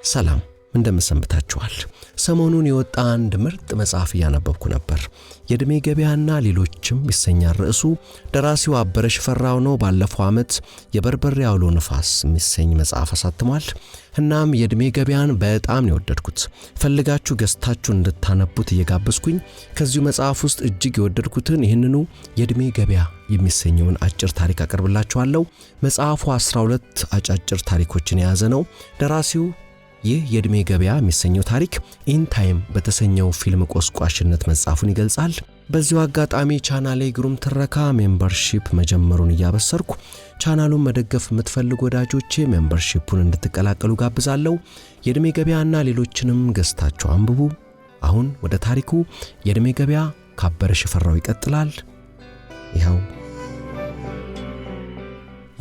ሰላም እንደምሰንብታችኋል። ሰሞኑን የወጣ አንድ ምርጥ መጽሐፍ ያነበብኩ ነበር። የእድሜ ገበያና ሌሎችም ይሰኛል ርዕሱ። ደራሲው አበረ ሽፈራው ነው። ባለፈው ዓመት የበርበሬ አውሎ ነፋስ የሚሰኝ መጽሐፍ አሳትሟል። እናም የእድሜ ገበያን በጣም ነው የወደድኩት። ፈልጋችሁ ገዝታችሁ እንድታነቡት እየጋበዝኩኝ ከዚሁ መጽሐፍ ውስጥ እጅግ የወደድኩትን ይህንኑ የእድሜ ገበያ የሚሰኘውን አጭር ታሪክ አቀርብላችኋለሁ። መጽሐፉ 12 አጫጭር ታሪኮችን የያዘ ነው። ደራሲው ይህ የእድሜ ገበያ የሚሰኘው ታሪክ ኢን ታይም በተሰኘው ፊልም ቆስቋሽነት መጽሐፉን ይገልጻል። በዚሁ አጋጣሚ ቻናሌ ግሩም ትረካ ሜምበርሺፕ መጀመሩን እያበሰርኩ ቻናሉን መደገፍ የምትፈልጉ ወዳጆቼ ሜምበርሺፑን እንድትቀላቀሉ ጋብዛለሁ። የእድሜ ገበያና ሌሎችንም ገዝታችሁ አንብቡ። አሁን ወደ ታሪኩ። የእድሜ ገበያ ከአበረ ሽፈራው ይቀጥላል። ይኸው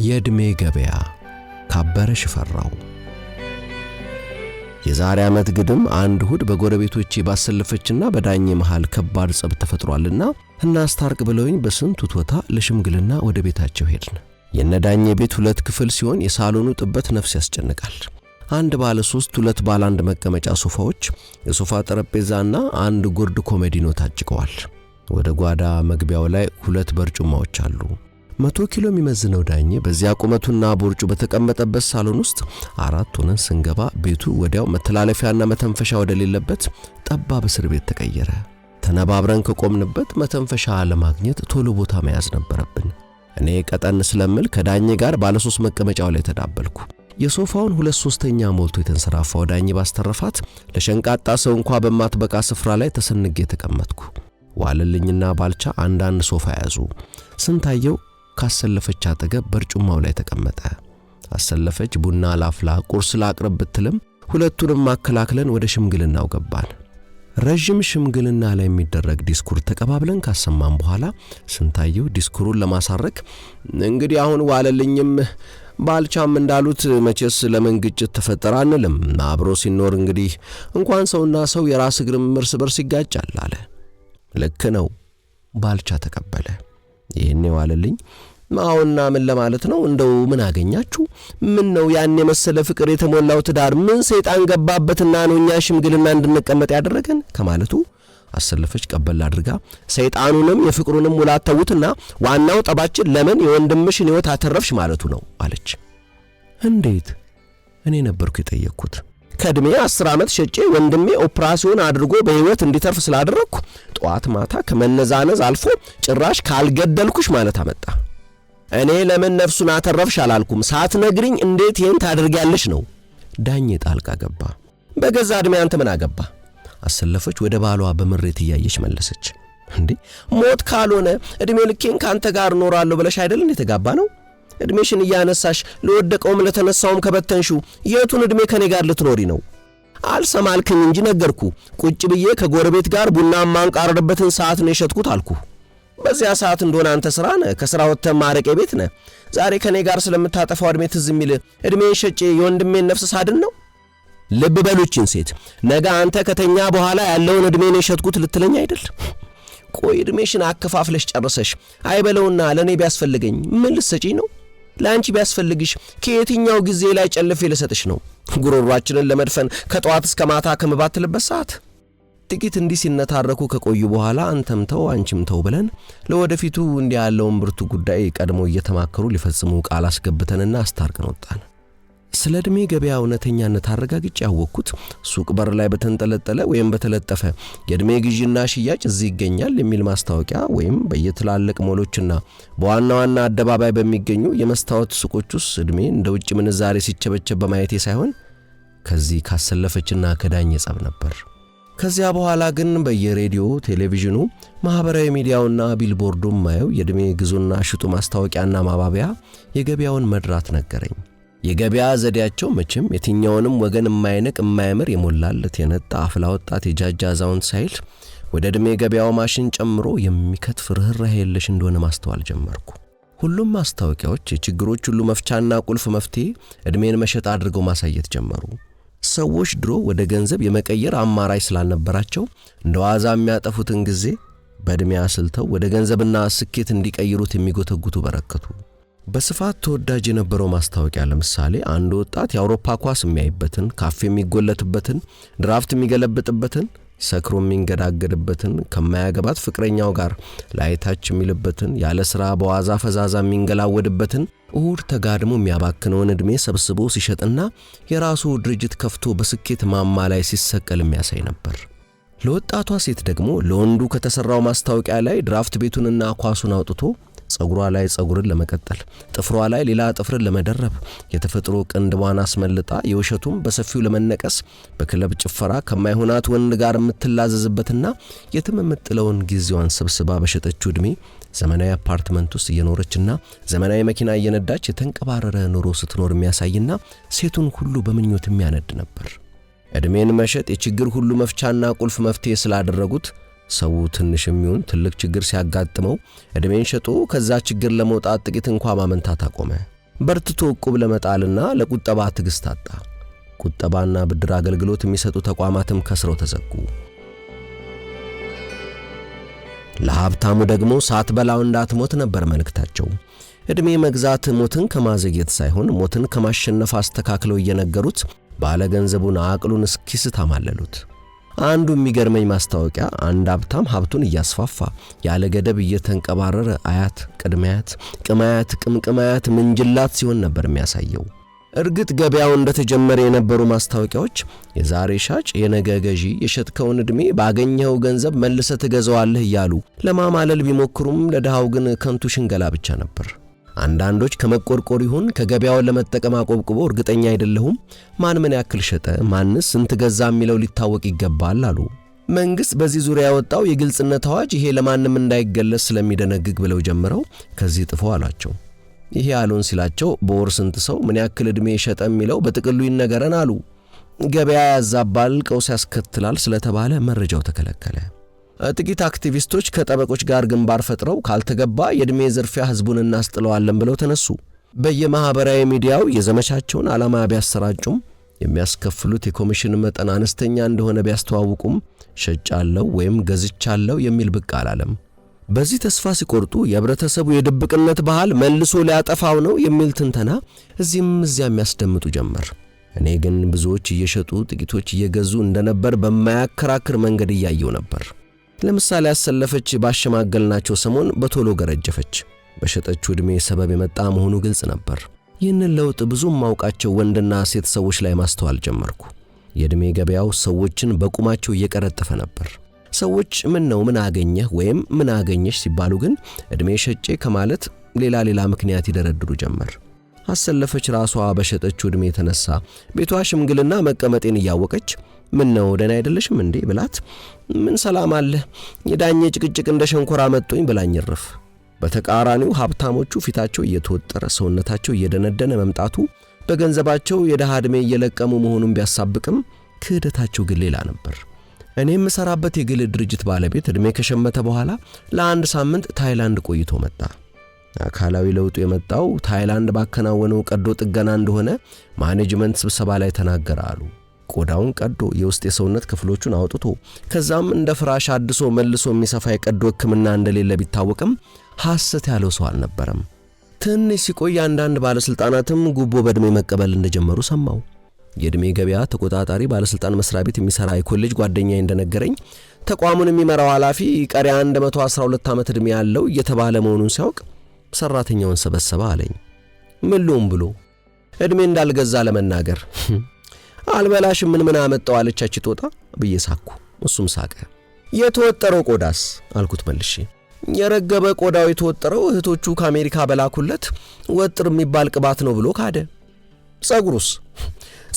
የእድሜ ገበያ ከአበረ ሽፈራው። የዛሬ ዓመት ግድም አንድ እሁድ በጎረቤቶቼ ባሰለፈችና በዳኜ መሃል ከባድ ጸብ ተፈጥሯልና እናስታርቅ ብለውኝ በስንቱ ቶታ ለሽምግልና ወደ ቤታቸው ሄድን። የነዳኜ ቤት 2 ክፍል ሲሆን የሳሎኑ ጥበት ነፍስ ያስጨንቃል። አንድ ባለ 3 2 ባለ 1 መቀመጫ ሶፋዎች፣ የሶፋ ጠረጴዛና አንድ ጉርድ ኮሜዲኖ ታጭቀዋል። ወደ ጓዳ መግቢያው ላይ 2 በርጩማዎች አሉ። 100 ኪሎ የሚመዝነው ዳኜ በዚያ ቁመቱና ቦርጩ በተቀመጠበት ሳሎን ውስጥ 4 ሆነን ስንገባ ቤቱ ወዲያው መተላለፊያና መተንፈሻ ወደሌለበት ጠባብ እስር ቤት ተቀየረ። ተነባብረን ከቆምንበት መተንፈሻ ለማግኘት ቶሎ ቦታ መያዝ ነበረብን። እኔ ቀጠን ስለምል ከዳኜ ጋር ባለ 3 መቀመጫው ላይ ተዳበልኩ። የሶፋውን 2/3 ሞልቶ የተንሰራፋው ዳኜ ባስተረፋት ለሸንቃጣ ሰው እንኳን በማትበቃ ስፍራ ላይ ተሰንጌ ተቀመጥኩ። ዋለልኝና ባልቻ አንዳንድ ሶፋ ያዙ። ስንታየው ካሰለፈች አጠገብ በርጩማው ላይ ተቀመጠ። አሰለፈች ቡና ላፍላ ቁርስ ላቅርብ ብትልም ሁለቱንም ማከላክለን ወደ ሽምግልናው ገባን። ረጅም ሽምግልና ላይ የሚደረግ ዲስኩር ተቀባብለን ካሰማን በኋላ ስንታየው ዲስኩሩን ለማሳረክ እንግዲህ አሁን ዋለልኝም ባልቻም እንዳሉት መቼስ ለምን ግጭት ተፈጠረ አንልም። አብሮ ሲኖር እንግዲህ እንኳን ሰውና ሰው የራስ እግርም እርስ በርስ ይጋጫል አለ። ልክ ነው ባልቻ ተቀበለ። ይሄኔ ዋለልኝ ማውና ምን ለማለት ነው? እንደው ምን አገኛችሁ? ምን ነው ያን የመሰለ ፍቅር የተሞላው ትዳር ምን ሰይጣን ገባበትና ነው እኛ ሽምግልና እንድንቀመጥ ያደረገን ከማለቱ አሰለፈች ቀበል አድርጋ ሰይጣኑንም የፍቅሩንም ሙላት ተውትና ዋናው ጠባችን ለምን የወንድምሽን ሕይወት አተረፍሽ ማለቱ ነው አለች። እንዴት? እኔ ነበርኩ የጠየቅኩት። ከእድሜ 10 ዓመት ሸጬ ወንድሜ ኦፕራሲዮን አድርጎ በህይወት እንዲተርፍ ስላደረኩ ጧት ማታ ከመነዛነዝ አልፎ ጭራሽ ካልገደልኩሽ ማለት አመጣ። እኔ ለምን ነፍሱን አተረፍሽ አላልኩም። ሳትነግሪኝ እንዴት ይሄን ታደርጊያለሽ ነው። ዳኜ ጣልቃ ገባ። በገዛ እድሜ አንተ ምን አገባ? አሰለፈች ወደ ባሏ በመሬት እያየች መለሰች። እንዴ ሞት ካልሆነ እድሜ ልኬን ካንተ ጋር ኖራለሁ ብለሽ አይደል እንዴ ተጋባ ነው? እድሜሽን እያነሳሽ ለወደቀውም ለተነሳውም ከበተንሹ የቱን እድሜ ከኔ ጋር ልትኖሪ ነው? አልሰማልከኝ እንጂ ነገርኩ። ቁጭ ብዬ ከጎረቤት ጋር ቡና ማንቃረርበትን ሰዓት ነው የሸጥኩት አልኩ። በዚያ ሰዓት እንደሆነ አንተ ስራ ነህ፣ ከስራ ወጥተህ ማረቄ ቤት ነህ። ዛሬ ከኔ ጋር ስለምታጠፋው እድሜ ትዝ የሚል እድሜን ሸጬ የወንድሜን ነፍስ ሳድን ነው? ልብ በሉችን ሴት፣ ነገ አንተ ከተኛ በኋላ ያለውን እድሜን የሸጥኩት ልትለኝ አይደል? ቆይ እድሜሽን አከፋፍለሽ ጨርሰሽ አይበለውና ለኔ ቢያስፈልገኝ ምን ልትሰጪኝ ነው? ላንቺ ቢያስፈልግሽ ከየትኛው ጊዜ ላይ ጨልፌ ልሰጥሽ ነው? ጉሮሯችንን ለመድፈን ከጧት እስከ ማታ ከመባትልበት ሰዓት። ጥቂት እንዲህ ሲነታረኩ ከቆዩ በኋላ አንተም ተው አንቺም ተው ብለን ለወደፊቱ እንዲህ ያለውን ብርቱ ጉዳይ ቀድሞ እየተማከሩ ሊፈጽሙ ቃል አስገብተንና አስታርቀን ወጣን። ስለ እድሜ ገበያ እውነተኛነት አረጋግጬ ያወቅኩት ሱቅ በር ላይ በተንጠለጠለ ወይም በተለጠፈ የእድሜ ግዢና ሽያጭ እዚህ ይገኛል የሚል ማስታወቂያ ወይም በየትላልቅ ሞሎችና በዋና ዋና አደባባይ በሚገኙ የመስታወት ሱቆች ውስጥ እድሜ እንደ ውጭ ምንዛሬ ሲቸበቸብ በማየቴ ሳይሆን ከዚህ ካሰለፈችና ከዳኜ ጸብ ነበር። ከዚያ በኋላ ግን በየሬዲዮ ቴሌቪዥኑ ማህበራዊ ሚዲያውና ቢልቦርዱም ማየው የእድሜ ግዙና ሽጡ ማስታወቂያና ማባቢያ የገበያውን መድራት ነገረኝ። የገበያ ዘዴያቸው መቼም የትኛውንም ወገን የማይነቅ የማይምር የሞላለት የነጣ አፍላ ወጣት የጃጃ አዛውንት ሳይል ወደ እድሜ ገበያው ማሽን ጨምሮ የሚከትፍ ርህራሄ የለሽ እንደሆነ ማስተዋል ጀመርኩ። ሁሉም ማስታወቂያዎች የችግሮች ሁሉ መፍቻና ቁልፍ መፍትሄ እድሜን መሸጥ አድርገው ማሳየት ጀመሩ። ሰዎች ድሮ ወደ ገንዘብ የመቀየር አማራጭ ስላልነበራቸው እንደዋዛ የሚያጠፉትን ጊዜ በእድሜ አስልተው ወደ ገንዘብና ስኬት እንዲቀይሩት የሚጎተጉቱ በረከቱ። በስፋት ተወዳጅ የነበረው ማስታወቂያ ለምሳሌ አንድ ወጣት የአውሮፓ ኳስ የሚያይበትን፣ ካፌ የሚጎለትበትን፣ ድራፍት የሚገለብጥበትን፣ ሰክሮ የሚንገዳገድበትን፣ ከማያገባት ፍቅረኛው ጋር ላይታች የሚልበትን፣ ያለ ሥራ በዋዛ ፈዛዛ የሚንገላወድበትን፣ እሁድ ተጋድሞ የሚያባክነውን ዕድሜ ሰብስቦ ሲሸጥና የራሱ ድርጅት ከፍቶ በስኬት ማማ ላይ ሲሰቀል የሚያሳይ ነበር። ለወጣቷ ሴት ደግሞ ለወንዱ ከተሰራው ማስታወቂያ ላይ ድራፍት ቤቱንና ኳሱን አውጥቶ ጸጉሯ ላይ ጸጉርን ለመቀጠል፣ ጥፍሯ ላይ ሌላ ጥፍርን ለመደረብ፣ የተፈጥሮ ቅንድቧን አስመልጣ የውሸቱም በሰፊው ለመነቀስ በክለብ ጭፈራ ከማይሆናት ወንድ ጋር የምትላዘዝበትና የትም የምትጥለውን ጊዜዋን ሰብስባ በሸጠችው ዕድሜ ዘመናዊ አፓርትመንት ውስጥ እየኖረችና ዘመናዊ መኪና እየነዳች የተንቀባረረ ኑሮ ስትኖር የሚያሳይና ሴቱን ሁሉ በምኞት የሚያነድ ነበር። ዕድሜን መሸጥ የችግር ሁሉ መፍቻና ቁልፍ መፍትሄ ስላደረጉት ሰው ትንሽም ይሁን ትልቅ ችግር ሲያጋጥመው ዕድሜን ሸጦ ከዛ ችግር ለመውጣት ጥቂት እንኳን ማመንታት አቆመ። በርትቶ ዕቁብ ለመጣልና ለቁጠባ ትዕግስት አጣ። ቁጠባና ብድር አገልግሎት የሚሰጡ ተቋማትም ከስረው ተዘጉ። ለሀብታሙ ደግሞ ሳትበላው እንዳትሞት ነበር መልእክታቸው። ዕድሜ መግዛት ሞትን ከማዘግየት ሳይሆን ሞትን ከማሸነፍ አስተካክለው እየነገሩት ባለ ገንዘቡን አቅሉን እስኪስት አማለሉት። አንዱ የሚገርመኝ ማስታወቂያ አንድ ሀብታም ሀብቱን እያስፋፋ ያለ ገደብ እየተንቀባረረ አያት፣ ቅድማያት፣ ቅማያት፣ ቅምቅማያት፣ ምንጅላት ሲሆን ነበር የሚያሳየው። እርግጥ ገበያው እንደተጀመረ የነበሩ ማስታወቂያዎች የዛሬ ሻጭ የነገ ገዢ የሸጥከውን ዕድሜ ባገኘው ገንዘብ መልሰ ትገዛዋለህ እያሉ ለማማለል ቢሞክሩም ለድሃው ግን ከንቱ ሽንገላ ብቻ ነበር። አንዳንዶች ከመቆርቆር ይሁን ከገበያው ለመጠቀም አቆብቁቦ እርግጠኛ አይደለሁም ማን ምን ያክል ሸጠ፣ ማንስ ስንት ገዛ የሚለው ሊታወቅ ይገባል አሉ። መንግስት በዚህ ዙሪያ ያወጣው የግልጽነት አዋጅ ይሄ ለማንም እንዳይገለጽ ስለሚደነግግ ብለው ጀምረው ከዚህ ጥፎ አላቸው። ይሄ አሉን ሲላቸው በወር ስንት ሰው ምን ያክል ዕድሜ ሸጠ የሚለው በጥቅሉ ይነገረን አሉ። ገበያ ያዛባል፣ ቀውስ ያስከትላል ስለተባለ መረጃው ተከለከለ። ጥቂት አክቲቪስቶች ከጠበቆች ጋር ግንባር ፈጥረው ካልተገባ የዕድሜ ዝርፊያ ህዝቡን እናስጥለዋለን ብለው ተነሱ። በየማህበራዊ ሚዲያው የዘመቻቸውን ዓላማ ቢያሰራጩም የሚያስከፍሉት የኮሚሽን መጠን አነስተኛ እንደሆነ ቢያስተዋውቁም ሸጫለው ወይም ገዝቻለው የሚል ብቅ አላለም። በዚህ ተስፋ ሲቆርጡ የህብረተሰቡ የድብቅነት ባህል መልሶ ሊያጠፋው ነው የሚል ትንተና እዚህም እዚያም ያስደምጡ ጀመር። እኔ ግን ብዙዎች እየሸጡ ጥቂቶች እየገዙ እንደነበር በማያከራክር መንገድ እያየው ነበር። ለምሳሌ ያሰለፈች ባሸማገልናቸው ሰሞን በቶሎ ገረጀፈች። በሸጠችው ዕድሜ ሰበብ የመጣ መሆኑ ግልጽ ነበር። ይህንን ለውጥ ብዙም ማውቃቸው ወንድና ሴት ሰዎች ላይ ማስተዋል ጀመርኩ። የዕድሜ ገበያው ሰዎችን በቁማቸው እየቀረጠፈ ነበር። ሰዎች ምን አገኘህ ወይም ምን አገኘሽ ሲባሉ ግን ዕድሜ ሸጬ ከማለት ሌላ ምክንያት ይደረድሩ ጀመር። አሰለፈች ራሷ በሸጠችው ዕድሜ የተነሳ ቤቷ ሽምግልና መቀመጤን እያወቀች ምነው ደህና አይደለሽም እንዴ ብላት ምን ሰላም አለ የዳኘ ጭቅጭቅ እንደ ሸንኮራ መጥቶኝ ብላኝ ረፍ። በተቃራኒው ሀብታሞቹ ፊታቸው እየተወጠረ ሰውነታቸው እየደነደነ መምጣቱ በገንዘባቸው የደሃ ዕድሜ እየለቀሙ መሆኑን ቢያሳብቅም ክህደታቸው ግን ሌላ ነበር። እኔም ሰራበት የግል ድርጅት ባለቤት ዕድሜ ከሸመተ በኋላ ለአንድ ሳምንት ታይላንድ ቆይቶ መጣ። አካላዊ ለውጡ የመጣው ታይላንድ ባከናወነው ቀዶ ጥገና እንደሆነ ማኔጅመንት ስብሰባ ላይ ተናገረ አሉ። ቆዳውን ቀዶ የውስጥ የሰውነት ክፍሎቹን አውጥቶ ከዛም እንደ ፍራሽ አድሶ መልሶ የሚሰፋ የቀዶ ሕክምና እንደሌለ ቢታወቅም ሐሰት ያለው ሰው አልነበረም። ትንሽ ሲቆይ አንዳንድ ባለስልጣናትም ጉቦ በዕድሜ መቀበል እንደጀመሩ ሰማው። የዕድሜ ገበያ ተቆጣጣሪ ባለስልጣን መስሪያ ቤት የሚሰራ የኮሌጅ ጓደኛዬ እንደነገረኝ ተቋሙን የሚመራው ኃላፊ ቀሪ 112 ዓመት ዕድሜ ያለው እየተባለ መሆኑን ሲያውቅ ሰራተኛውን ሰበሰበ አለኝ። ምሉም ብሎ ዕድሜ እንዳልገዛ ለመናገር አልበላሽ ምን አመጣው አለቻች ጦጣ ብዬ ሳኩ። እሱም ሳቀ። የተወጠረው ቆዳስ አልኩት መልሼ። የረገበ ቆዳው የተወጠረው እህቶቹ ከአሜሪካ በላኩለት ወጥር የሚባል ቅባት ነው ብሎ ካደ።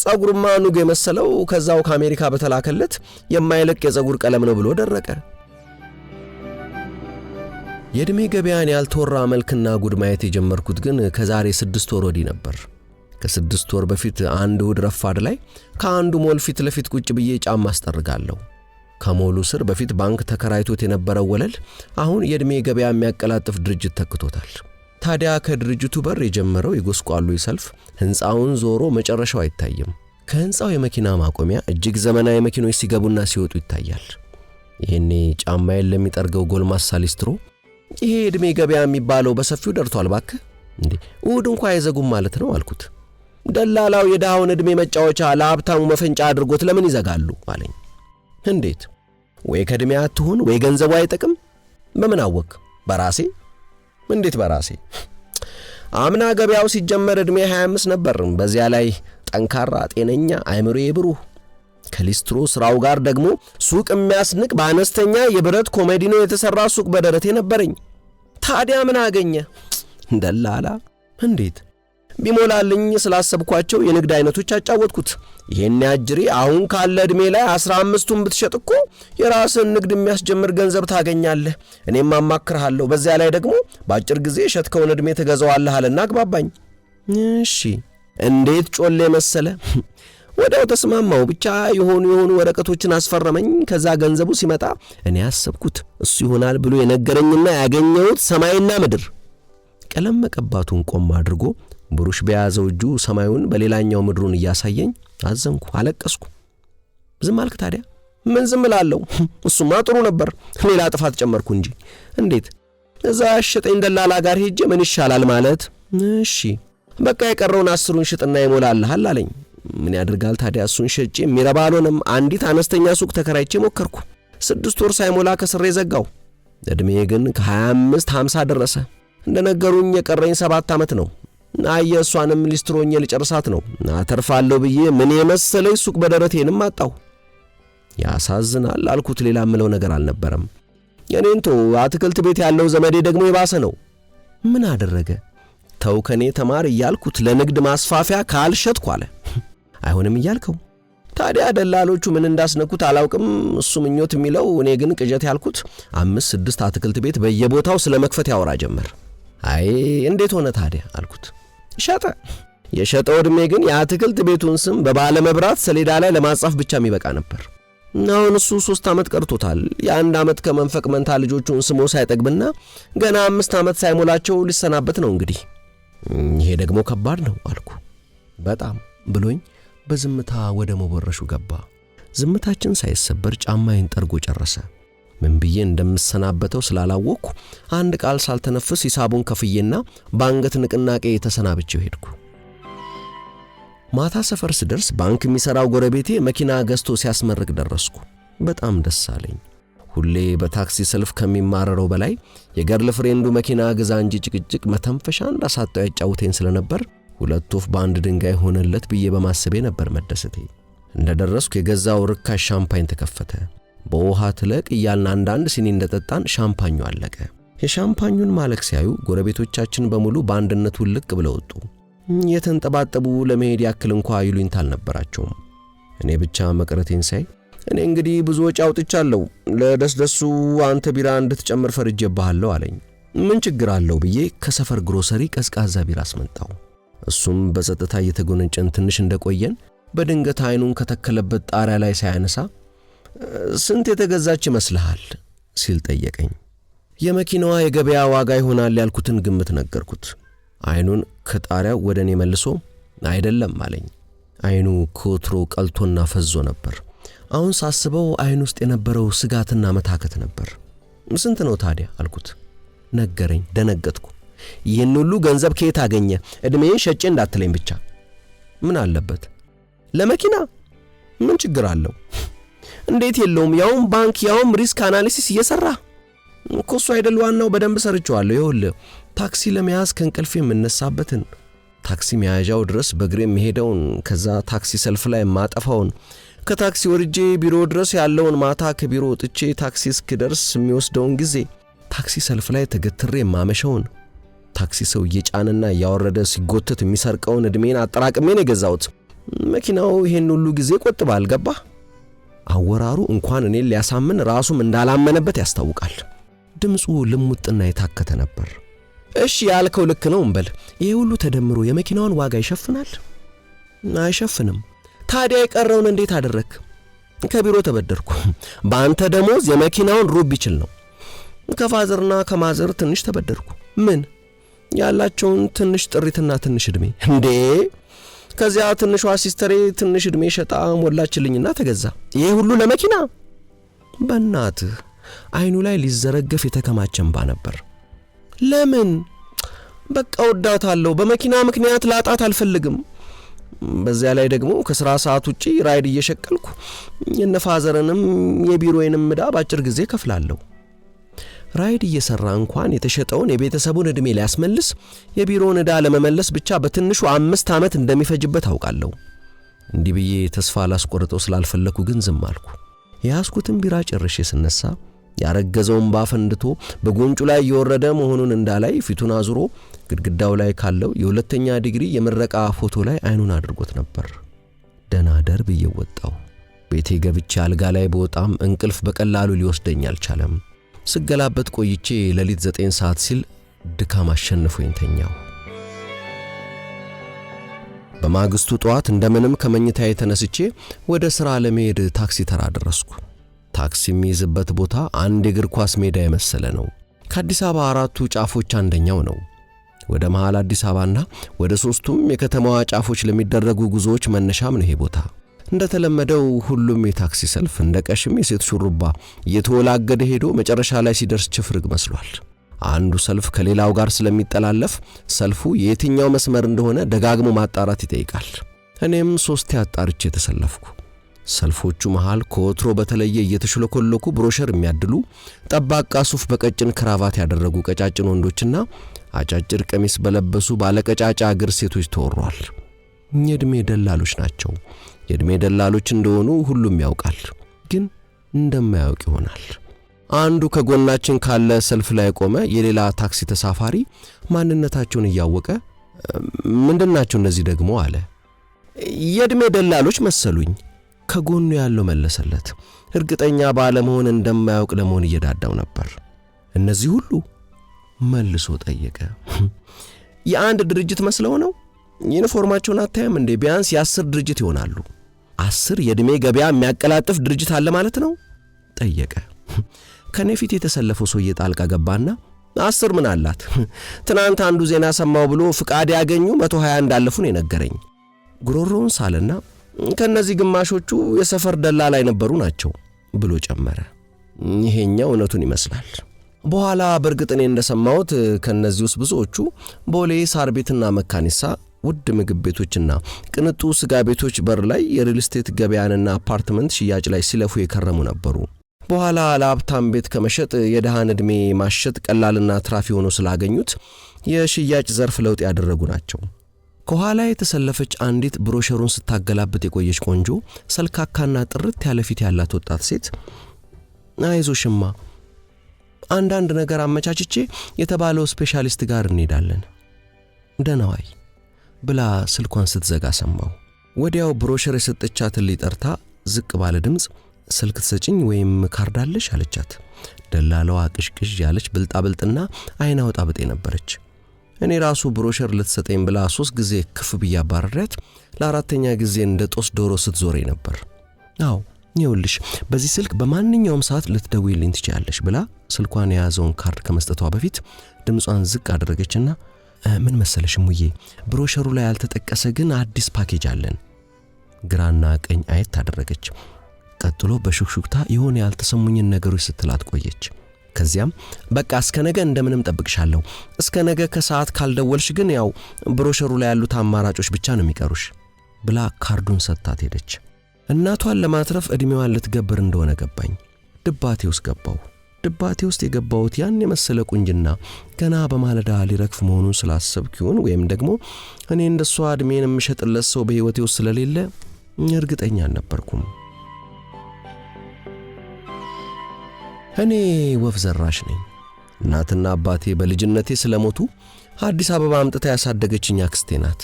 ጸጉሩማ ኑግ የመሰለው ከዛው ከአሜሪካ በተላከለት የማይለቅ የጸጉር ቀለም ነው ብሎ ደረቀ። የዕድሜ ገበያን ያልተወራ መልክና ጉድ ማየት የጀመርኩት ግን ከዛሬ 6 ወር ወዲህ ነበር። ከ6 ወር በፊት አንድ እሁድ ረፋድ ላይ ከአንዱ ሞል ፊት ለፊት ቁጭ ብዬ ጫማ አስጠርጋለሁ። ከሞሉ ስር በፊት ባንክ ተከራይቶት የነበረው ወለል አሁን የዕድሜ ገበያ የሚያቀላጥፍ ድርጅት ተክቶታል። ታዲያ ከድርጅቱ በር የጀመረው የጎስቋሉ ሰልፍ ሕንፃውን ዞሮ መጨረሻው አይታይም። ከሕንፃው የመኪና ማቆሚያ እጅግ ዘመናዊ መኪኖች ሲገቡና ሲወጡ ይታያል። ይሄኔ ጫማዬን ለሚጠርገው ጎልማሳ ሊስትሮ ይሄ ዕድሜ ገበያ የሚባለው በሰፊው ደርቷል ባክህ እንዴ እሑድ እንኳን አይዘጉም ማለት ነው አልኩት። ደላላው የድሃውን ዕድሜ መጫወቻ ለሀብታሙ መፈንጫ አድርጎት ለምን ይዘጋሉ አለኝ። እንዴት? ወይ ከዕድሜ አትሁን ወይ ገንዘቡ አይጠቅም። በምን አወቅ? በራሴ። እንዴት በራሴ? አምና ገበያው ሲጀመር ዕድሜ 25 ነበር። በዚያ ላይ ጠንካራ ጤነኛ አይምሮዬ ብሩህ ከሊስትሮ ስራው ጋር ደግሞ ሱቅ የሚያስንቅ በአነስተኛ የብረት ኮሜዲኖ የተሰራ ሱቅ በደረቴ ነበረኝ። ታዲያ ምን አገኘ? ደላላ። እንዴት? ቢሞላልኝ ስላሰብኳቸው የንግድ አይነቶች አጫወትኩት። ይሄን ያጅሪ አሁን ካለ ዕድሜ ላይ 15ቱን ብትሸጥ እኮ የራስን ንግድ የሚያስጀምር ገንዘብ ታገኛለህ። እኔም አማክርሃለሁ። በዚያ ላይ ደግሞ በአጭር ጊዜ ሸጥከውን ዕድሜ ትገዛዋለህ አለና አግባባኝ። እሺ እንዴት ጮሌ መሰለ። ወዲያው ተስማማው። ብቻ የሆኑ ወረቀቶችን አስፈረመኝ። ከዛ ገንዘቡ ሲመጣ እኔ ያሰብኩት እሱ ይሆናል ብሎ የነገረኝና ያገኘሁት ሰማይና ምድር። ቀለም መቀባቱን ቆም አድርጎ ብሩሽ በያዘው እጁ ሰማዩን በሌላኛው ምድሩን እያሳየኝ አዘንኩ፣ አለቀስኩ። ዝም አልክ ታዲያ? ምን ዝም እላለሁ? እሱማ ጥሩ ነበር። ሌላ ጥፋት ጨመርኩ እንጂ። እንዴት? እዛ ያሸጠኝ ደላላ ጋር ሄጄ ምን ይሻላል ማለት። እሺ በቃ የቀረውን 10ን ሽጥና ይሞላልሃል አለኝ። ምን ያድርጋል ታዲያ እሱን ሸጬ የሚረባ አልሆነም። አንዲት አነስተኛ ሱቅ ተከራይቼ ሞከርኩ። 6 ወር ሳይሞላ ከስሬ ዘጋው። ዕድሜ ግን ከ25-50 ደረሰ። እንደነገሩኝ የቀረኝ 7 ዓመት ነው። እሷንም ሊስትሮኜ ልጨርሳት ነው። አተርፋለሁ ብዬ ምን የመሰለኝ ሱቅ በደረቴንም አጣሁ። ያሳዝናል አልኩት። ሌላ ምለው ነገር አልነበረም። የኔንቶ አትክልት ቤት ያለው ዘመዴ ደግሞ የባሰ ነው። ምን አደረገ? ተው ከኔ ተማር እያልኩት ለንግድ ማስፋፊያ ካልሸጥኩ አለ። አይሆንም እያልከው? ታዲያ ደላሎቹ ምን እንዳስነኩት አላውቅም። እሱ ምኞት የሚለው እኔ ግን ቅጀት ያልኩት 5-6 አትክልት ቤት በየቦታው ስለመክፈት ያወራ ጀመር። አይ እንዴት ሆነ ታዲያ አልኩት። ሸጠ። የሸጠው ዕድሜ ግን የአትክልት ቤቱን ስም በባለ መብራት ሰሌዳ ላይ ለማጻፍ ብቻ የሚበቃ ነበር። አሁን እሱ 3 ዓመት ቀርቶታል። የ1 ዓመት ከመንፈቅ መንታ ልጆቹን ስሞ ሳይጠግብና ገና 5 ዓመት ሳይሞላቸው ሊሰናበት ነው እንግዲህ። ይሄ ደግሞ ከባድ ነው አልኩ። በጣም ብሎኝ በዝምታ ወደ መቦረሹ ገባ። ዝምታችን ሳይሰበር ጫማዬን ጠርጎ ጨረሰ። ምን ብዬ እንደምሰናበተው ስላላወቅኩ አንድ ቃል ሳልተነፍስ ሂሳቡን ከፍዬና ባንገት ንቅናቄ ተሰናብቼው ሄድኩ። ማታ ሰፈር ስደርስ ባንክ የሚሰራው ጎረቤቴ መኪና ገዝቶ ሲያስመርቅ ደረስኩ። በጣም ደስ አለኝ። ሁሌ በታክሲ ሰልፍ ከሚማረረው በላይ የገርል ፍሬንዱ መኪና ግዛ እንጂ ጭቅጭቅ መተንፈሻ እንዳሳጣው ያጫውተኝ ስለነበር ሁለት ወፍ በአንድ ድንጋይ ሆነለት ብዬ በማሰቤ ነበር መደሰቴ። እንደደረስኩ የገዛው ርካሽ ሻምፓኝ ተከፈተ። በውሃ ትለቅ እያልን አንዳንድ ሲኒ እንደጠጣን ሻምፓኙ አለቀ። የሻምፓኙን ማለቅ ሲያዩ ጎረቤቶቻችን በሙሉ በአንድነት ውልቅ ብለው ወጡ። የተንጠባጠቡ ለመሄድ ያክል እንኳን ይሉኝታ አልነበራቸውም። እኔ ብቻ መቅረቴን ሳይ እኔ እንግዲህ ብዙ ወጪ አውጥቻለሁ፣ ለደስደሱ አንተ ቢራ እንድትጨምር ፈርጄብሃለሁ አለኝ። ምን ችግር አለው ብዬ ከሰፈር ግሮሰሪ ቀዝቃዛ ቢራ አስመጣው። እሱም በጸጥታ እየተጎነጨን ትንሽ እንደቆየን በድንገት አይኑን ከተከለበት ጣሪያ ላይ ሳያነሳ ስንት የተገዛች ይመስልሃል ሲል ጠየቀኝ። የመኪናዋ የገበያ ዋጋ ይሆናል ያልኩትን ግምት ነገርኩት። አይኑን ከጣሪያው ወደኔ መልሶ አይደለም አለኝ። አይኑ ከወትሮ ቀልቶና ፈዞ ነበር። አሁን ሳስበው አይኑ ውስጥ የነበረው ስጋትና መታከት ነበር። ስንት ነው ታዲያ አልኩት። ነገረኝ። ደነገጥኩ። ይህን ሁሉ ገንዘብ ከየት አገኘ? እድሜን ሸጬ እንዳትለኝ ብቻ። ምን አለበት? ለመኪና ምን ችግር አለው? እንዴት የለውም? ያውም ባንክ፣ ያውም ሪስክ አናሊሲስ እየሰራ እኮ አይደል ዋናው። በደንብ ሰርቼዋለሁ። ይኸውልህ ታክሲ ለመያዝ ከእንቅልፌ የምነሳበትን፣ ታክሲ መያዣው ድረስ በእግሬ የምሄደውን፣ ከዛ ታክሲ ሰልፍ ላይ የማጠፋውን፣ ከታክሲ ወርጄ ቢሮ ድረስ ያለውን፣ ማታ ከቢሮ ወጥቼ ታክሲ እስክደርስ የሚወስደውን ጊዜ፣ ታክሲ ሰልፍ ላይ ተገትሬ የማመሸውን፣ ታክሲ ሰው እየጫነና እያወረደ ሲጎተት የሚሰርቀውን እድሜን አጠራቅሜን የገዛሁት። መኪናው ይሄን ሁሉ ጊዜ ቆጥባል። ገባህ? አወራሩ እንኳን እኔን ሊያሳምን ራሱም እንዳላመነበት ያስታውቃል። ድምፁ ልሙጥና የታከተ ነበር። እሺ ያልከው ልክ ነው እንበል። ይሄ ሁሉ ተደምሮ የመኪናውን ዋጋ ይሸፍናል? አይሸፍንም። ታዲያ የቀረውን እንዴት አደረክ? ከቢሮ ተበደርኩ። በአንተ ደሞዝ የመኪናውን ሩብ ይችል ነው። ከፋዘርና ከማዘር ትንሽ ተበደርኩ። ምን ያላቸውን ትንሽ ጥሪትና ትንሽ እድሜ። እንዴ ከዚያ ትንሿ ሲስተሬ ትንሽ እድሜ ሸጣ ሞላችልኝና ተገዛ። ይሄ ሁሉ ለመኪና? በእናትህ አይኑ ላይ ሊዘረገፍ የተከማቸ እንባ ነበር። ለምን? በቃ ወዳታለሁ። በመኪና ምክንያት ላጣት አልፈልግም። በዚያ ላይ ደግሞ ከሥራ ሰዓት ውጪ ራይድ እየሸቀልኩ የነፋዘርንም የቢሮዬንም ዕዳ ባጭር ጊዜ ከፍላለሁ። ራይድ እየሰራ እንኳን የተሸጠውን የቤተሰቡን ዕድሜ ሊያስመልስ የቢሮውን ዕዳ ለመመለስ ብቻ በትንሹ 5 ዓመት እንደሚፈጅበት አውቃለሁ። እንዲህ ብዬ ተስፋ ላስቆርጠው ስላልፈለኩ ግን ዝም አልኩ። የያዝኩትን ቢራ ጨርሼ ስነሳ ያረገዘውን ባፈንድቶ በጎንጩ ላይ የወረደ መሆኑን እንዳላይ ፊቱን አዙሮ ግድግዳው ላይ ካለው የሁለተኛ ዲግሪ የምረቃ ፎቶ ላይ አይኑን አድርጎት ነበር። ደህና ደር ብዬ ወጣሁ። ቤቴ ገብቼ አልጋ ላይ በወጣም እንቅልፍ በቀላሉ ሊወስደኝ አልቻለም። ስገላበት ቆይቼ ሌሊት 9 ሰዓት ሲል ድካም አሸንፎኝ ተኛሁ። በማግስቱ ጠዋት እንደምንም ከመኝታዬ ተነስቼ ወደ ሥራ ለመሄድ ታክሲ ተራ ደረስኩ። ታክሲ የሚይዝበት ቦታ አንድ የእግር ኳስ ሜዳ የመሰለ ነው። ከአዲስ አበባ 4ቱ ጫፎች አንደኛው ነው። ወደ መሃል አዲስ አበባና ወደ 3ቱም የከተማዋ ጫፎች ለሚደረጉ ጉዞዎች መነሻም ነው ይሄ ቦታ። እንደተለመደው ሁሉም የታክሲ ሰልፍ እንደ ቀሽም የሴት ሹሩባ እየተወላገደ ሄዶ መጨረሻ ላይ ሲደርስ ችፍርግ መስሏል። አንዱ ሰልፍ ከሌላው ጋር ስለሚጠላለፍ ሰልፉ የየትኛው መስመር እንደሆነ ደጋግሞ ማጣራት ይጠይቃል። እኔም 3 አጣርቼ ተሰለፍኩ። ሰልፎቹ መሃል ከወትሮ በተለየ እየተሽለኮለኩ ብሮሸር የሚያድሉ ጠባቃ ሱፍ በቀጭን ክራቫት ያደረጉ ቀጫጭን ወንዶችና አጫጭር ቀሚስ በለበሱ ባለቀጫጫ እግር ሴቶች ተወሯል። የዕድሜ ደላሎች ናቸው። የዕድሜ ደላሎች እንደሆኑ ሁሉም ያውቃል፣ ግን እንደማያውቅ ይሆናል። አንዱ ከጎናችን ካለ ሰልፍ ላይ ቆመ የሌላ ታክሲ ተሳፋሪ ማንነታቸውን እያወቀ ምንድናቸው እነዚህ ደግሞ አለ። የዕድሜ ደላሎች መሰሉኝ። ከጎኑ ያለው መለሰለት። እርግጠኛ ባለመሆን እንደማያውቅ ለመሆን እየዳዳው ነበር። እነዚህ ሁሉ መልሶ ጠየቀ። የአንድ ድርጅት መስለው ነው? ዩኒፎርማቸውን አታየም እንዴ? ቢያንስ የ10 ድርጅት ይሆናሉ። 10 የዕድሜ ገበያ የሚያቀላጥፍ ድርጅት አለ ማለት ነው? ጠየቀ። ከኔ ፊት የተሰለፈው ሰውዬ ጣልቃ ገባና 10 ምን አላት? ትናንት አንዱ ዜና ሰማው ብሎ ፍቃድ ያገኙ 120 እንዳለፉ ነው የነገረኝ። ጉሮሮውን ሳለና ከነዚህ ግማሾቹ የሰፈር ደላላ የነበሩ ናቸው ብሎ ጨመረ። ይሄኛው እውነቱን ይመስላል። በኋላ በእርግጥ እኔ እንደሰማሁት ከነዚህ ውስጥ ብዙዎቹ ቦሌ፣ ሳር ቤትና መካኒሳ ውድ ምግብ ቤቶችና ቅንጡ ስጋ ቤቶች በር ላይ የሪል ስቴት ገበያንና አፓርትመንት ሽያጭ ላይ ሲለፉ የከረሙ ነበሩ። በኋላ ለሀብታም ቤት ከመሸጥ የደሃን ዕድሜ ማሸጥ ቀላልና ትራፊ ሆኖ ስላገኙት የሽያጭ ዘርፍ ለውጥ ያደረጉ ናቸው። ከኋላ የተሰለፈች አንዲት ብሮሸሩን ስታገላብጥ የቆየች ቆንጆ ሰልካካና ጥርት ያለ ፊት ያላት ወጣት ሴት አይዞሽማ አንዳንድ ነገር አመቻችቼ የተባለው ስፔሻሊስት ጋር እንሄዳለን ደናዋይ ብላ ስልኳን ስትዘጋ ሰማው። ወዲያው ብሮሸር የሰጠቻትን ሊጠርታ ዝቅ ባለ ድምጽ ስልክ ትሰጪኝ ወይም ካርድ አለሽ አለቻት። ደላላዋ ቅሽቅሽ ያለች ብልጣብልጥና አይና ወጣ ብጤ ነበረች። እኔ ራሱ ብሮሸር ልትሰጠኝ ብላ 3 ጊዜ ክፍ ብያባረራት ለ4ኛ ጊዜ እንደ ጦስ ዶሮ ስትዞረኝ ነበር። አዎ ይኸውልሽ በዚህ ስልክ በማንኛውም ሰዓት ልትደውይልኝ ትችያለሽ ብላ ስልኳን የያዘውን ካርድ ከመስጠቷ በፊት ድምጿን ዝቅ አደረገችና ምን መሰለሽ ሙዬ ብሮሸሩ ላይ ያልተጠቀሰ ግን አዲስ ፓኬጅ አለን። ግራና ቀኝ አየት አደረገች። ቀጥሎ በሹክሹክታ የሆነ ያልተሰሙኝን ነገሮች ስትላት ቆየች። ከዚያም በቃ እስከ ነገ እንደምንም ጠብቅሻለሁ፣ እስከ ነገ ከሰዓት ካልደወልሽ ግን ያው ብሮሸሩ ላይ ያሉት አማራጮች ብቻ ነው የሚቀሩሽ ብላ ካርዱን ሰጥታት ሄደች። እናቷን ለማትረፍ እድሜዋን ልትገብር እንደሆነ ገባኝ። ድባቴ ውስጥ ገባው። ድባቴ ውስጥ የገባሁት ያን የመሰለ ቁንጅና ገና በማለዳ ሊረግፍ መሆኑን ስላሰብኩ ይሁን ወይም ደግሞ እኔ እንደሷ እድሜን የምሸጥለት ሰው በህይወቴ ውስጥ ስለሌለ እርግጠኛ አልነበርኩም። እኔ ወፍ ዘራሽ ነኝ። እናትና አባቴ በልጅነቴ ስለሞቱ አዲስ አበባ አምጥታ ያሳደገችኝ አክስቴ ናት።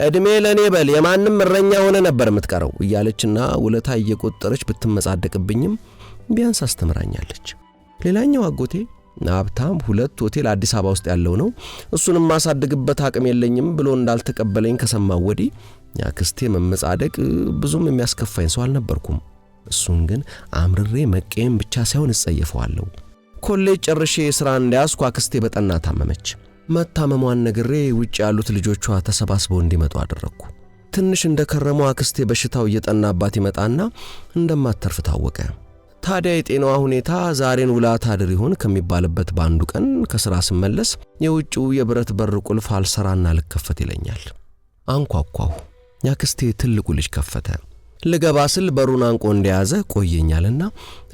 እድሜ ለኔ በል የማንም እረኛ ሆነ ነበር የምትቀረው እያለችና ውለታ እየቆጠረች ብትመጻደቅብኝም ቢያንስ አስተምራኛለች። ሌላኛው አጎቴ ሀብታም 2 ሆቴል አዲስ አበባ ውስጥ ያለው ነው። እሱንም ማሳደግበት አቅም የለኝም ብሎ እንዳልተቀበለኝ ከሰማው ወዲህ ያክስቴ መመጻደቅ ብዙም የሚያስከፋኝ ሰው አልነበርኩም። እሱን ግን አምርሬ መቀየም ብቻ ሳይሆን እጸየፈዋለሁ። ኮሌጅ ጨርሼ ስራ እንዳያስኩ አክስቴ በጠና ታመመች። መታመሟን ነግሬ ውጭ ያሉት ልጆቿ ተሰባስበው እንዲመጡ አደረኩ። ትንሽ እንደከረመው አክስቴ በሽታው እየጠናባት ይመጣና እንደማትተርፍ ታወቀ። ታዲያ የጤናዋ ሁኔታ ዛሬን ውላ ታድር ይሆን ከሚባልበት ባንዱ ቀን ከሥራ ስመለስ የውጭው የብረት በር ቁልፍ አልሰራና ልከፈት ይለኛል። አንኳኳሁ። ያክስቴ ትልቁ ልጅ ከፈተ። ልገባ ስል በሩን አንቆ እንደያዘ ቆየኛልና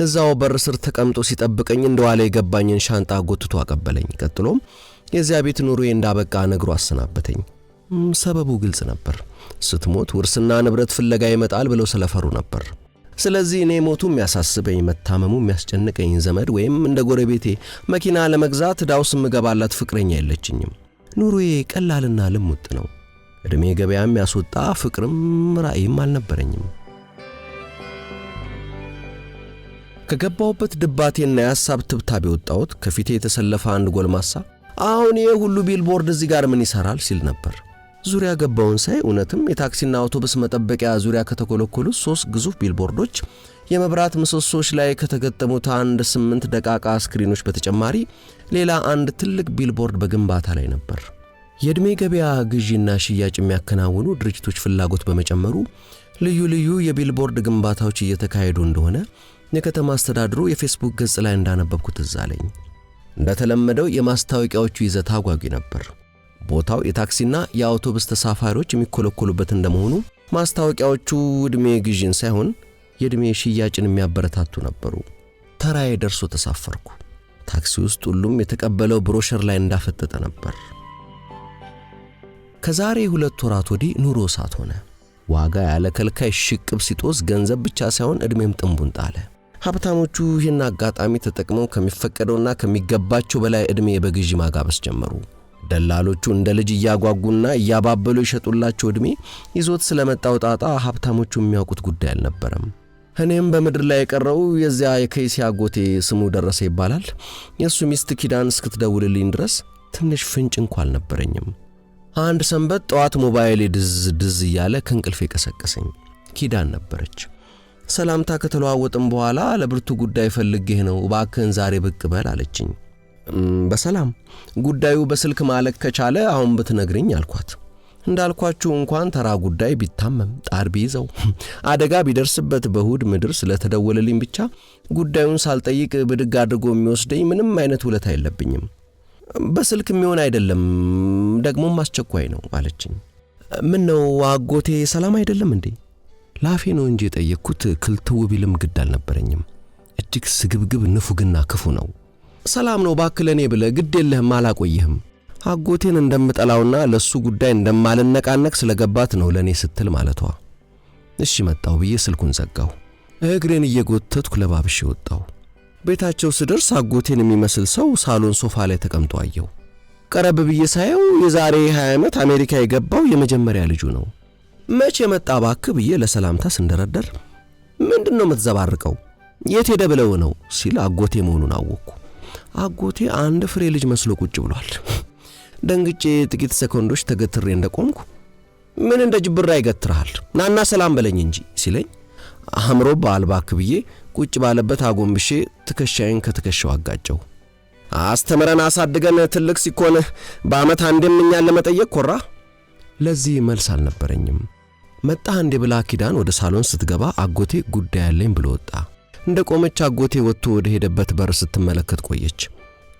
እዛው በር ስር ተቀምጦ ሲጠብቀኝ እንደዋለ የገባኝን ሻንጣ ጎትቶ አቀበለኝ። ቀጥሎም የዚያ ቤት ኑሮዬ እንዳበቃ ነግሮ አሰናበተኝ። ሰበቡ ግልጽ ነበር። ስትሞት ውርስና ንብረት ፍለጋ ይመጣል ብለው ስለፈሩ ነበር። ስለዚህ እኔ ሞቱ የሚያሳስበኝ መታመሙ የሚያስጨንቀኝ ዘመድ ወይም እንደ ጎረቤቴ መኪና ለመግዛት ዳውስ ምገባላት ፍቅረኛ የለችኝም። ኑሮዬ ቀላልና ልሙጥ ነው። እድሜ ገበያም ያስወጣ ፍቅርም ራእይም አልነበረኝም። ከገባውበት ድባቴና የሐሳብ ትብታብ የወጣሁት ከፊቴ የተሰለፈ አንድ ጎልማሳ አሁን የሁሉ ቢልቦርድ እዚህ ጋር ምን ይሰራል ሲል ነበር። ዙሪያ ገባውን ሳይ እውነትም የታክሲና አውቶቡስ መጠበቂያ ዙሪያ ከተኮለኮሉ 3 ግዙፍ ቢልቦርዶች የመብራት ምሰሶች ላይ ከተገጠሙት 8 ደቃቃ ስክሪኖች በተጨማሪ ሌላ አንድ ትልቅ ቢልቦርድ በግንባታ ላይ ነበር። የእድሜ ገበያ ግዢና ሽያጭ የሚያከናውኑ ድርጅቶች ፍላጎት በመጨመሩ ልዩ ልዩ የቢልቦርድ ግንባታዎች እየተካሄዱ እንደሆነ የከተማ አስተዳደሩ የፌስቡክ ገጽ ላይ እንዳነበብኩት ትዝ አለኝ። እንደተለመደው የማስታወቂያዎቹ ይዘት አጓጊ ነበር። ቦታው የታክሲና የአውቶቡስ ተሳፋሪዎች የሚኮለኮሉበት እንደመሆኑ ማስታወቂያዎቹ እድሜ ግዢን ሳይሆን የእድሜ ሽያጭን የሚያበረታቱ ነበሩ። ተራዬ ደርሶ ተሳፈርኩ። ታክሲ ውስጥ ሁሉም የተቀበለው ብሮሸር ላይ እንዳፈጠጠ ነበር። ከዛሬ 2 ወራት ወዲህ ኑሮ እሳት ሆነ። ዋጋ ያለ ከልካይ ሽቅብ ሲጦስ ገንዘብ ብቻ ሳይሆን እድሜም ጥንቡን ጣለ። ሀብታሞቹ ይህን አጋጣሚ ተጠቅመው ከሚፈቀደውና ከሚገባቸው በላይ እድሜ በግዢ ማጋበስ ጀመሩ። ደላሎቹ እንደ ልጅ እያጓጉና እያባበሉ ይሸጡላቸው እድሜ ይዞት ስለመጣው ጣጣ ሀብታሞቹ የሚያውቁት ጉዳይ አልነበረም። እኔም በምድር ላይ የቀረው የዚያ የከይሲ አጎቴ ስሙ ደረሰ ይባላል የሱ ሚስት ኪዳን እስክትደውልልኝ ድረስ ትንሽ ፍንጭ እንኳን አልነበረኝም። አንድ ሰንበት ጠዋት ሞባይል ድዝ እያለ ከእንቅልፌ ቀሰቀሰኝ። ኪዳን ነበረች። ሰላምታ ከተለዋወጥን በኋላ ለብርቱ ጉዳይ ፈልጌህ ነው እባክህን ዛሬ ብቅ በል አለችኝ። በሰላም ጉዳዩ በስልክ ማለቅ ከቻለ አሁን ብትነግሪኝ አልኳት። እንዳልኳችሁ እንኳን ተራ ጉዳይ ቢታመም ጣር ቢይዘው አደጋ ቢደርስበት በእሁድ ምድር ስለተደወለልኝ ብቻ ጉዳዩን ሳልጠይቅ ብድግ አድርጎ የሚወስደኝ ምንም አይነት ውለታ የለብኝም። በስልክ የሚሆን አይደለም ደግሞም አስቸኳይ ነው አለችኝ። ምን ነው አጎቴ ሰላም አይደለም እንዴ? ላፌ ነው እንጂ የጠየቅኩት ክልትው ቢልም ግድ አልነበረኝም። እጅግ ስግብግብ ንፉግና ክፉ ነው። ሰላም ነው ባክለኔ ብለ ግድ የለህም አላቆይህም። አጎቴን እንደምጠላውና ለሱ ጉዳይ እንደማልነቃነቅ ስለገባት ነው ለኔ ስትል ማለቷ። እሺ መጣው ብዬ ስልኩን ዘጋው። እግሬን እየጎተትኩ ለባብሽ ወጣው። ቤታቸው ስደርስ አጎቴን የሚመስል ሰው ሳሎን ሶፋ ላይ ተቀምጦ አየው። ቀረብ ብዬ ሳየው የዛሬ 20 ዓመት አሜሪካ የገባው የመጀመሪያ ልጁ ነው። መቼ መጣ ባክ ብዬ ለሰላምታ ስንደረደር ምንድነው የምትዘባርቀው የት ሄደ ብለው ነው ሲል አጎቴ መሆኑን አወቅኩ። አጎቴ አንድ ፍሬ ልጅ መስሎ ቁጭ ብሏል። ደንግጬ ጥቂት ሰኮንዶች ተገትሬ እንደቆምኩ ምን እንደ ጅብራ ይገትራል ናና ሰላም በለኝ እንጂ ሲለኝ አምሮ ባልባክ ብዬ ቁጭ ባለበት አጎንብሼ ትከሻዬን ከትከሻው አጋጨው። አስተምረን አሳድገን ትልቅ ሲኮን በአመት አንዴም እኛን ለመጠየቅ ኮራ። ለዚህ መልስ አልነበረኝም። መጣ እንደ ብላ ኪዳን ወደ ሳሎን ስትገባ አጎቴ ጉዳይ ያለኝ ብሎ ወጣ። እንደ ቆመች አጎቴ ወጥቶ ወደ ሄደበት በር ስትመለከት ቆየች።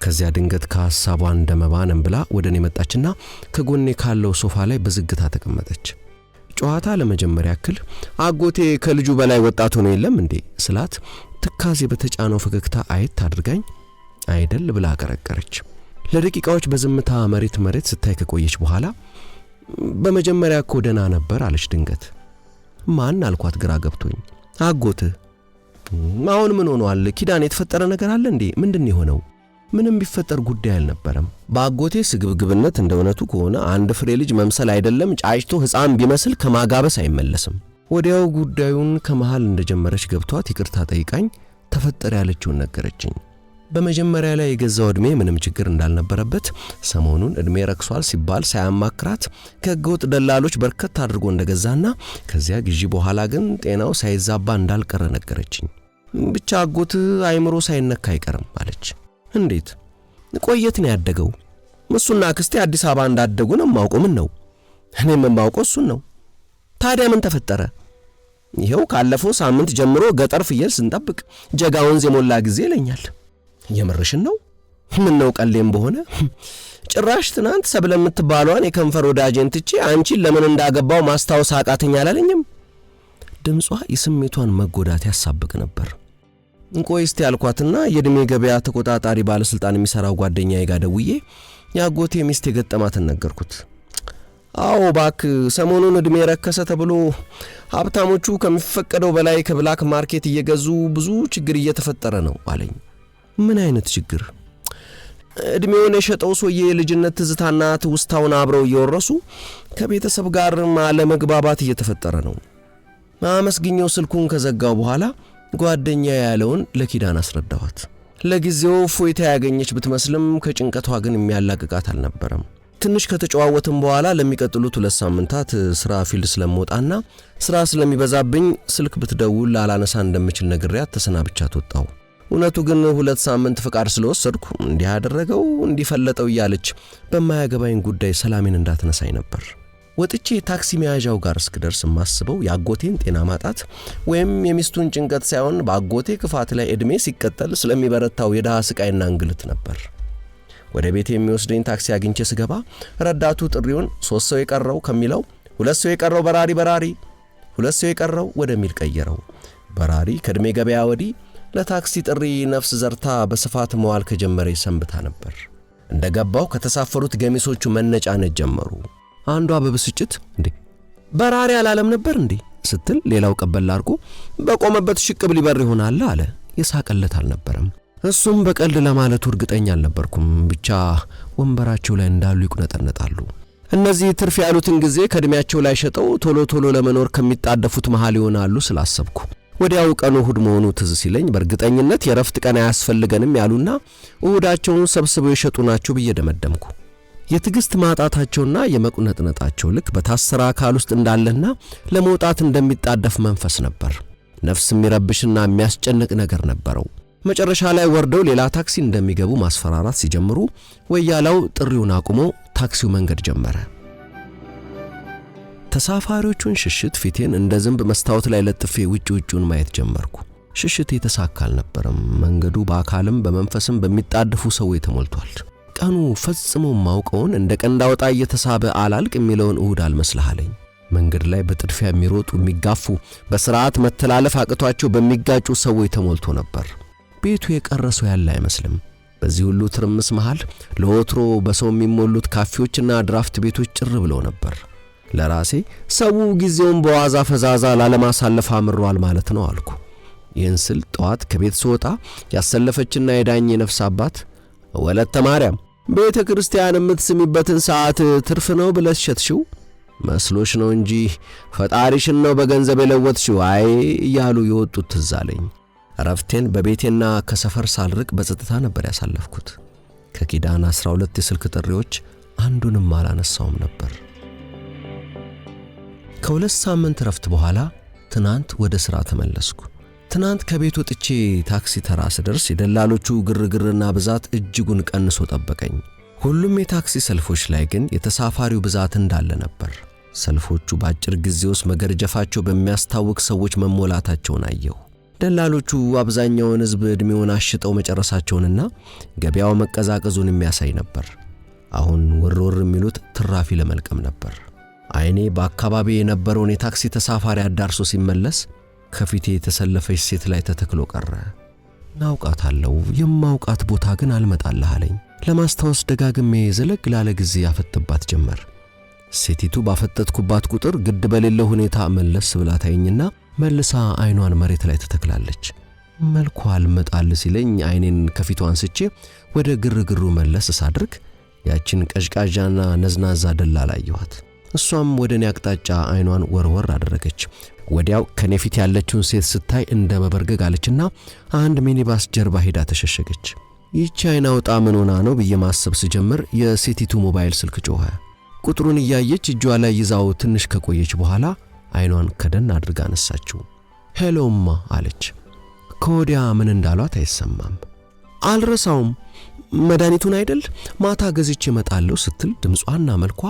ከዚያ ድንገት ከሐሳቧ እንደመባነን ብላ ወደኔ መጣችና ከጎኔ ካለው ሶፋ ላይ በዝግታ ተቀመጠች። ጨዋታ ለመጀመሪያ ያክል አጎቴ ከልጁ በላይ ወጣት ሆኖ የለም እንዴ ስላት ትካዜ በተጫነው ፈገግታ አይት አድርጋኝ አይደል ብላ አቀረቀረች። ለደቂቃዎች በዝምታ መሬት ስታይ ከቆየች በኋላ በመጀመሪያ እኮ ደህና ነበር አለች ድንገት። ማን አልኳት ግራ ገብቶኝ። አጎትህ አሁን ምን ሆኗል? ኪዳን የተፈጠረ ነገር አለ እንዴ? ምንድነው የሆነው? ምንም ቢፈጠር ጉዳይ አልነበረም። በአጎቴ ስግብግብነት እንደውነቱ ከሆነ አንድ ፍሬ ልጅ መምሰል አይደለም ጫጭቶ ሕፃን ቢመስል ከማጋበስ አይመለስም። ወዲያው ጉዳዩን ከመሃል እንደጀመረች ገብቷት ይቅርታ ጠይቃኝ ተፈጠረ ያለችውን ነገረችኝ። በመጀመሪያ ላይ የገዛው እድሜ ምንም ችግር እንዳልነበረበት ሰሞኑን እድሜ ረክሷል ሲባል ሳያማክራት ከገውጥ ደላሎች በርከት አድርጎ እንደገዛና ከዚያ ግዢ በኋላ ግን ጤናው ሳይዛባ እንዳልቀረ ነገረችኝ። ብቻ አጎት አይምሮ ሳይነካ አይቀርም አለች። እንዴት? ቆየት ነው ያደገው። እሱና አክስቴ አዲስ አበባ እንዳደጉ ነው ማውቀው። ምን ነው? እኔም ማውቀው እሱን ነው። ታዲያ ምን ተፈጠረ? ይሄው ካለፈው ሳምንት ጀምሮ ገጠር ፍየል ስንጠብቅ ጀጋውን የሞላ ጊዜ ይለኛል። የምርሽን ነው? ምን ነው ቀሌም በሆነ ጭራሽ ትናንት ሰብለ የምትባሏን የከንፈር ወዳጄን ትቼ አንቺን ለምን እንዳገባው ማስታወስ አቃተኝ አላለኝም? ድምጿ የስሜቷን መጎዳት ያሳብቅ ነበር። እንቆይ እስቲ ያልኳትና የእድሜ ገበያ ተቆጣጣሪ ባለስልጣን የሚሰራው ጓደኛዬ ጋር ደውዬ ያጎቴ ሚስት የገጠማትን ነገርኩት። አዎ ባክ ሰሞኑን እድሜ ረከሰ ተብሎ ሀብታሞቹ ከሚፈቀደው በላይ ከብላክ ማርኬት እየገዙ ብዙ ችግር እየተፈጠረ ነው አለኝ። ምን አይነት ችግር? እድሜውን የሸጠው ሰውዬ የልጅነት ትዝታና ትውስታውን አብረው እየወረሱ ከቤተሰብ ጋር አለመግባባት እየተፈጠረ ነው። አመስግኘው ስልኩን ከዘጋው በኋላ ጓደኛዬ ያለውን ለኪዳን አስረዳኋት። ለጊዜው ፎይታ ያገኘች ብትመስልም ከጭንቀቷ ግን የሚያላቅቃት አልነበረም። ትንሽ ከተጨዋወትን በኋላ ለሚቀጥሉት 2 ሳምንታት ስራ ፊልድ ስለምወጣና ስራ ስለሚበዛብኝ ስልክ ብትደውል ላላነሳ እንደምችል ነግሬያት ተሰናብቻት ወጣሁ። እውነቱ ግን 2 ሳምንት ፍቃድ ስለወሰድኩ እንዲህ ያደረገው እንዲፈለጠው እያለች በማያገባኝ ጉዳይ ሰላሜን እንዳትነሳኝ ነበር። ወጥቼ ታክሲ መያዣው ጋር እስክደርስ ማስበው ያጎቴን ጤና ማጣት ወይም የሚስቱን ጭንቀት ሳይሆን በአጎቴ ክፋት ላይ እድሜ ሲቀጠል ስለሚበረታው የደሃ ስቃይና እንግልት ነበር። ወደ ቤት የሚወስደኝ ታክሲ አግኝቼ ስገባ ረዳቱ ጥሪውን 3 ሰው የቀረው ከሚለው 2 ሰው የቀረው በራሪ 2 ሰው የቀረው ወደሚል ቀየረው። በራሪ ከእድሜ ገበያ ወዲህ ለታክሲ ጥሪ ነፍስ ዘርታ በስፋት መዋል ከጀመረ ሰንብታ ነበር። እንደገባው ከተሳፈሩት ገሚሶቹ መነጫነጭ ጀመሩ። አንዷ በብስጭት እንዴ በራሪ አላለም ነበር እንዴ ስትል፣ ሌላው ቀበል አድርጎ በቆመበት ሽቅብ ሊበር ይሆናል አለ። የሳቀለት አልነበረም። እሱም በቀልድ ለማለቱ እርግጠኛ አልነበርኩም። ብቻ ወንበራቸው ላይ እንዳሉ ይቁነጠነጣሉ። እነዚህ ትርፍ ያሉትን ጊዜ ከእድሜያቸው ላይ ሸጠው ቶሎ ለመኖር ከሚጣደፉት መሃል ይሆናሉ ስላሰብኩ ወዲያው ቀኑ እሁድ መሆኑ ትዝ ሲለኝ በእርግጠኝነት የረፍት ቀን አያስፈልገንም ያሉና እሁዳቸውን ሰብስበው የሸጡ ናቸው ብዬ ደመደምኩ። የትግስት ማጣታቸውና የመቁነጥነጣቸው ልክ በታሰረ አካል ውስጥ እንዳለና ለመውጣት እንደሚጣደፍ መንፈስ ነበር። ነፍስ የሚረብሽና የሚያስጨንቅ ነገር ነበረው። መጨረሻ ላይ ወርደው ሌላ ታክሲ እንደሚገቡ ማስፈራራት ሲጀምሩ ወያላው ጥሪውን አቁሞ ታክሲው መንገድ ጀመረ። ተሳፋሪዎቹን ሽሽት ፊቴን እንደ ዝንብ መስታወት ላይ ለጥፌ ውጪውን ማየት ጀመርኩ። ሽሽት የተሳካ አልነበረም። መንገዱ በአካልም በመንፈስም በሚጣደፉ ሰዎች ተሞልቷል። ቀኑ ፈጽሞ ማውቀውን እንደ ቀንዳውጣ እየተሳበ አላልቅ የሚለውን እሁድ አልመስልሃለኝ። መንገድ ላይ በጥድፊያ የሚሮጡ የሚጋፉ በስርዓት መተላለፍ አቅቷቸው በሚጋጩ ሰዎች ተሞልቶ ነበር። ቤቱ የቀረሰው ያለ አይመስልም። በዚህ ሁሉ ትርምስ መሃል ለወትሮ በሰው የሚሞሉት ካፌዎችና ድራፍት ቤቶች ጭር ብለው ነበር። ለራሴ ሰው ጊዜውን በዋዛ ፈዛዛ ላለማሳለፍ አምሯል ማለት ነው አልኩ። ይህን ስል ጠዋት ከቤት ስወጣ ያሰለፈችና የዳኝ ነፍስ አባት ወለተ ማርያም ቤተ ክርስቲያን የምትስሚበትን ሰዓት ትርፍ ነው ብለሽ ሸጥሽው መስሎሽ ነው እንጂ ፈጣሪሽን ነው በገንዘብ የለወጥሽው አይ እያሉ የወጡት ትዝ አለኝ። ረፍቴን በቤቴና ከሰፈር ሳልርቅ በጸጥታ ነበር ያሳለፍኩት። ከኪዳን 12 የስልክ ጥሪዎች አንዱንም አላነሳውም ነበር። ከ2 ሳምንት ረፍት በኋላ ትናንት ወደ ሥራ ተመለስኩ። ትናንት ከቤት ወጥቼ ታክሲ ተራ ስደርስ የደላሎቹ ግርግርና ብዛት እጅጉን ቀንሶ ጠበቀኝ። ሁሉም የታክሲ ሰልፎች ላይ ግን የተሳፋሪው ብዛት እንዳለ ነበር። ሰልፎቹ በአጭር ጊዜ ውስጥ መገርጀፋቸው በሚያስታውቅ ሰዎች መሞላታቸውን አየሁ። ደላሎቹ አብዛኛውን ሕዝብ ዕድሜውን አሽጠው መጨረሳቸውንና ገበያው መቀዛቀዙን የሚያሳይ ነበር። አሁን ወርወር የሚሉት ትራፊ ለመልቀም ነበር። አይኔ በአካባቢ የነበረውን የታክሲ ተሳፋሪ አዳርሶ ሲመለስ ከፊቴ የተሰለፈች ሴት ላይ ተተክሎ ቀረ። ናውቃታለሁ፣ የማውቃት ቦታ ግን አልመጣልህ አለኝ። ለማስታወስ ደጋግሜ ዘለግ ላለ ጊዜ ያፈጥባት ጀመር። ሴቲቱ ባፈጠጥኩባት ቁጥር ግድ በሌለው ሁኔታ መለስ ብላ ታየኝና መልሳ አይኗን መሬት ላይ ተተክላለች። መልኳ አልመጣል ሲለኝ አይኔን ከፊቷ አንስቼ ወደ ግርግሩ መለስ ሳድርግ ያችን ቀዥቃዣና ነዝናዛ ደላላ አየኋት። እሷም ወደኔ አቅጣጫ አይኗን ወርወር አደረገች። ወዲያው ከኔ ፊት ያለችውን ሴት ስታይ እንደ መበርገግ አለችና አንድ ሚኒባስ ጀርባ ሄዳ ተሸሸገች። ይህች አይናውጣ ምን ሆና ነው ብዬ ማሰብ ስጀምር የሴቲቱ ሞባይል ስልክ ጮኸ። ቁጥሩን እያየች እጇ ላይ ይዛው ትንሽ ከቆየች በኋላ አይኗን ከደን አድርጋ አነሳችው። ሄሎማ አለች። ከወዲያ ምን እንዳሏት አይሰማም። አልረሳውም፣ መድኃኒቱን አይደል ማታ ገዝቼ እመጣለሁ ስትል ድምጿና መልኳ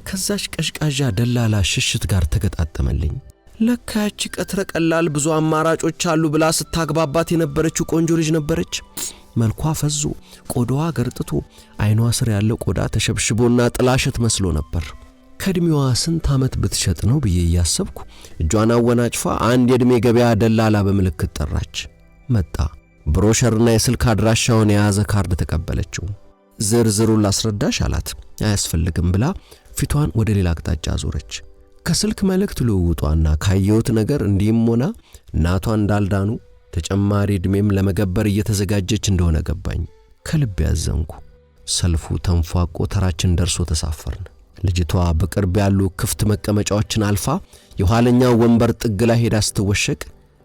ከዛች ቀዥቃዣ ደላላ ሽሽት ጋር ተገጣጠመልኝ። ለካች ቀትረ ቀላል ብዙ አማራጮች አሉ ብላ ስታግባባት የነበረችው ቆንጆ ልጅ ነበረች። መልኳ ፈዞ ቆዳዋ ገርጥቶ አይኗ ስር ያለው ቆዳ ተሸብሽቦና ጥላሸት መስሎ ነበር። ከእድሜዋ ስንት ዓመት ብትሸጥ ነው ብዬ እያሰብኩ እጇን አወናጭፋ አንድ የእድሜ ገበያ ደላላ በምልክት ጠራች። መጣ። ብሮሸርና የስልክ አድራሻውን የያዘ ካርድ ተቀበለችው። ዝርዝሩን ላስረዳሽ አላት። አያስፈልግም ብላ ፊቷን ወደ ሌላ አቅጣጫ አዞረች። ከስልክ መልእክት ልውውጧና ካየሁት ነገር እንዲህም ሆና እናቷ እንዳልዳኑ ተጨማሪ ዕድሜም ለመገበር እየተዘጋጀች እንደሆነ ገባኝ። ከልብ ያዘንኩ። ሰልፉ ተንፏቆ ተራችን ደርሶ ተሳፈርን። ልጅቷ በቅርብ ያሉ ክፍት መቀመጫዎችን አልፋ የኋለኛው ወንበር ጥግ ላይ ሄዳ ስትወሸቅ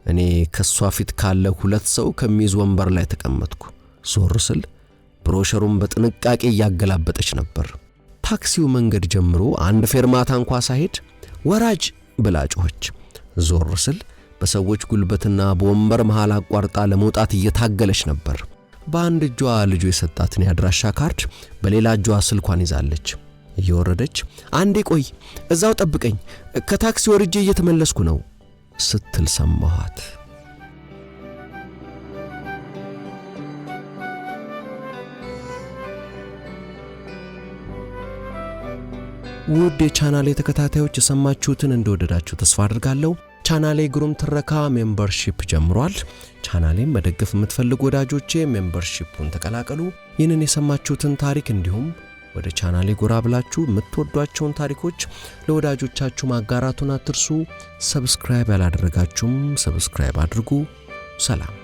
እኔ ከሷ ፊት ካለ ሁለት ሰው ከሚይዝ ወንበር ላይ ተቀመጥኩ። ዞር ስል ብሮሸሩን በጥንቃቄ እያገላበጠች ነበር። ታክሲው መንገድ ጀምሮ አንድ ፌርማታ እንኳን ሳይሄድ ወራጅ ብላ ጮኸች። ዞር ስል በሰዎች ጉልበትና በወንበር መሃል አቋርጣ ለመውጣት እየታገለች ነበር። በአንድ እጇ ልጁ የሰጣትን ያድራሻ ካርድ በሌላ እጇ ስልኳን ይዛለች። እየወረደች አንዴ ቆይ፣ እዛው ጠብቀኝ፣ ከታክሲ ወርጄ እየተመለስኩ ነው ስትል ሰማኋት። ውድ የቻናሌ ተከታታዮች የሰማችሁትን እንደወደዳችሁ ተስፋ አድርጋለሁ። ቻናሌ ግሩም ትረካ ሜምበርሺፕ ጀምሯል። ቻናሌን መደገፍ የምትፈልጉ ወዳጆቼ ሜምበርሺፑን ተቀላቀሉ። ይህንን የሰማችሁትን ታሪክ እንዲሁም ወደ ቻናሌ ጎራ ብላችሁ የምትወዷቸውን ታሪኮች ለወዳጆቻችሁ ማጋራቱን አትርሱ። ሰብስክራይብ ያላደረጋችሁም ሰብስክራይብ አድርጉ። ሰላም።